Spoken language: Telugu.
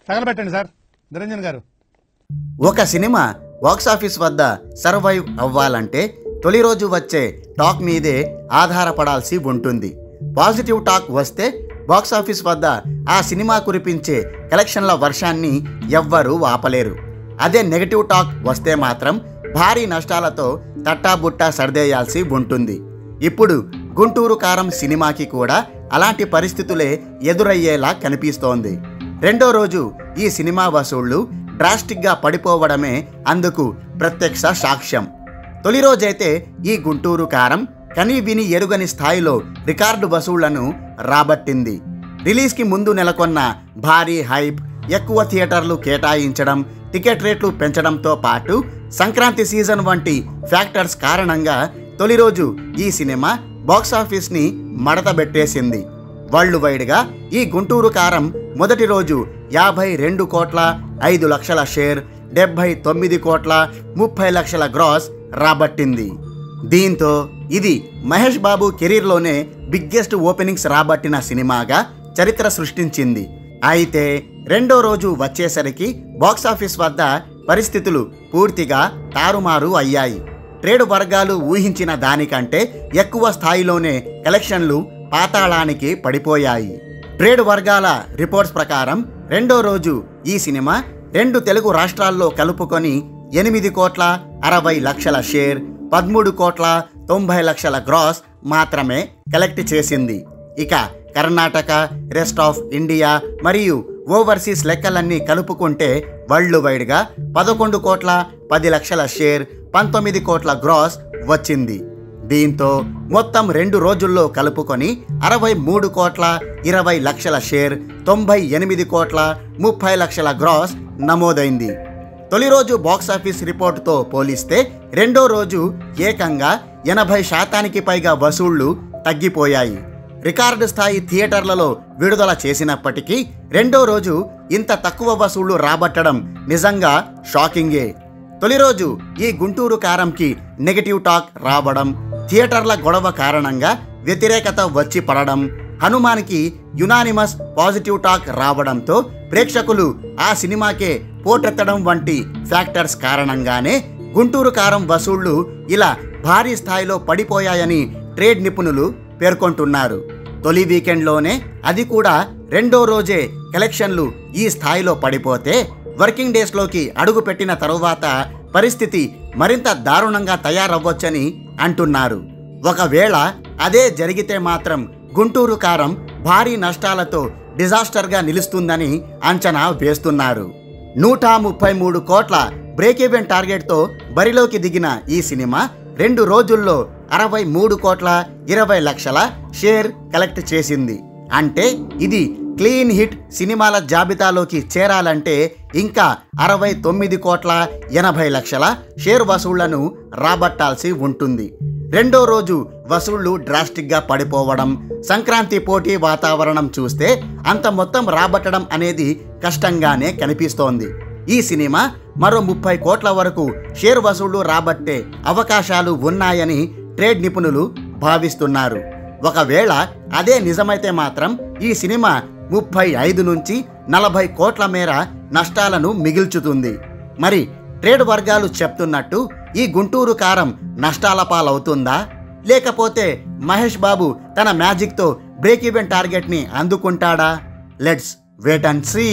తగలబెట్టండి సార్ నిరంజన్ గారు. ఒక సినిమా బాక్సాఫీస్ వద్ద సర్వైవ్ అవ్వాలంటే తొలి రోజు వచ్చే టాక్ మీదే ఆధారపడాల్సి ఉంటుంది. పాజిటివ్ టాక్ వస్తే బాక్సాఫీస్ వద్ద ఆ సినిమా కురిపించే కలెక్షన్ల వర్షాన్ని ఎవ్వరూ ఆపలేరు. అదే నెగటివ్ టాక్ వస్తే మాత్రం భారీ నష్టాలతో తట్టాబుట్టా సర్దేయాల్సి ఉంటుంది. ఇప్పుడు గుంటూరు కారం సినిమాకి కూడా అలాంటి పరిస్థితులే ఎదురయ్యేలా కనిపిస్తోంది. రెండో రోజు ఈ సినిమా వసూళ్లు డ్రాస్టిక్గా పడిపోవడమే అందుకు ప్రత్యక్ష సాక్ష్యం. తొలి రోజైతే ఈ గుంటూరు కారం కని విని ఎరుగని స్థాయిలో రికార్డు వసూళ్లను రాబట్టింది. రిలీజ్కి ముందు నెలకొన్న భారీ హైప్, ఎక్కువ థియేటర్లు కేటాయించడం, టికెట్ రేట్లు పెంచడంతో పాటు సంక్రాంతి సీజన్ వంటి ఫ్యాక్టర్స్ కారణంగా తొలి రోజు ఈ సినిమా బాక్సాఫీస్ని మడతబెట్టేసింది. వరల్డ్ వైడ్గా ఈ గుంటూరు కారం మొదటి రోజు 52,05,00,000 షేర్, 79,30,00,000 గ్రాస్ రాబట్టింది. దీంతో ఇది మహేష్ బాబు కెరీర్లోనే బిగ్గెస్ట్ ఓపెనింగ్స్ రాబట్టిన సినిమాగా చరిత్ర సృష్టించింది. అయితే రెండో రోజు వచ్చేసరికి బాక్సాఫీస్ వద్ద పరిస్థితులు పూర్తిగా తారుమారు అయ్యాయి. ట్రేడ్ వర్గాలు ఊహించిన దానికంటే ఎక్కువ స్థాయిలోనే కలెక్షన్లు పాతాళానికి పడిపోయాయి. ట్రేడ్ వర్గాల రిపోర్ట్స్ ప్రకారం రెండో రోజు ఈ సినిమా 2 తెలుగు రాష్ట్రాల్లో కలుపుకొని 8,60,00,000 షేర్, 13,90,00,000 గ్రాస్ మాత్రమే కలెక్ట్ చేసింది. ఇక కర్ణాటక, రెస్ట్ ఆఫ్ ఇండియా మరియు ఓవర్సీస్ లెక్కలన్నీ కలుపుకుంటే వరల్డ్ వైడ్గా 11,10,00,000 షేర్, 19 కోట్ల గ్రాస్ వచ్చింది. దీంతో మొత్తం 2 రోజుల్లో కలుపుకొని 63,20,00,000 షేర్, 98,30,00,000 గ్రాస్ నమోదైంది. తొలి రోజు బాక్సాఫీస్ రిపోర్టుతో పోలిస్తే రెండో రోజు ఏకంగా 80% పైగా వసూళ్లు తగ్గిపోయాయి. రికార్డు స్థాయి థియేటర్లలో విడుదల చేసినప్పటికీ రెండో రోజు ఇంత తక్కువ వసూళ్లు రాబట్టడం నిజంగా షాకింగే. తొలి రోజు ఈ గుంటూరు కారంకి నెగటివ్ టాక్ రావడం, థియేటర్ల గొడవ కారణంగా వ్యతిరేకత వచ్చి పడడం, హనుమాన్కి యునానిమస్ పాజిటివ్ టాక్ రావడంతో ప్రేక్షకులు ఆ సినిమాకే పోటెత్తడం వంటి ఫ్యాక్టర్స్ కారణంగానే గుంటూరు కారం వసూళ్లు ఇలా భారీ స్థాయిలో పడిపోయాయని ట్రేడ్ నిపుణులు పేర్కొంటున్నారు. తొలి వీకెండ్లోనే, అది కూడా రెండో రోజే కలెక్షన్లు ఈ స్థాయిలో పడిపోతే వర్కింగ్ డేస్లోకి అడుగుపెట్టిన తరువాత పరిస్థితి మరింత దారుణంగా తయారవ్వొచ్చని అంటున్నారు. ఒకవేళ అదే జరిగితే మాత్రం గుంటూరు కారం భారీ నష్టాలతో డిజాస్టర్గా నిలుస్తుందని అంచనా వేస్తున్నారు. 133 కోట్ల బ్రేక్ ఈవెన్ టార్గెట్తో బరిలోకి దిగిన ఈ సినిమా 2 రోజుల్లో 63,20,00,000 షేర్ కలెక్ట్ చేసింది. అంటే ఇది క్లీన్ హిట్ సినిమాల జాబితాలోకి చేరాలంటే ఇంకా 69,80,00,000 షేర్ వసూళ్లను రాబట్టాల్సి ఉంటుంది. రెండో రోజు వసూళ్లు డ్రాస్టిక్గా పడిపోవడం, సంక్రాంతి పోటీ వాతావరణం చూస్తే అంత మొత్తం రాబట్టడం అనేది కష్టంగానే కనిపిస్తోంది. ఈ సినిమా మరో 30 కోట్ల వరకు షేర్ వసూళ్లు రాబట్టే అవకాశాలు ఉన్నాయని ట్రేడ్ నిపుణులు భావిస్తున్నారు. ఒకవేళ అదే నిజమైతే మాత్రం ఈ సినిమా 35 నుంచి 40 కోట్ల మేర నష్టాలను మిగిల్చుతుంది. మరి ట్రేడ్ వర్గాలు చెప్తున్నట్టు ఈ గుంటూరు కారం నష్టాల పాలవుతుందా, లేకపోతే మహేష్ బాబు తన మ్యాజిక్తో బ్రేక్ ఈవెన్ టార్గెట్ని అందుకుంటాడా? Let's wait and see.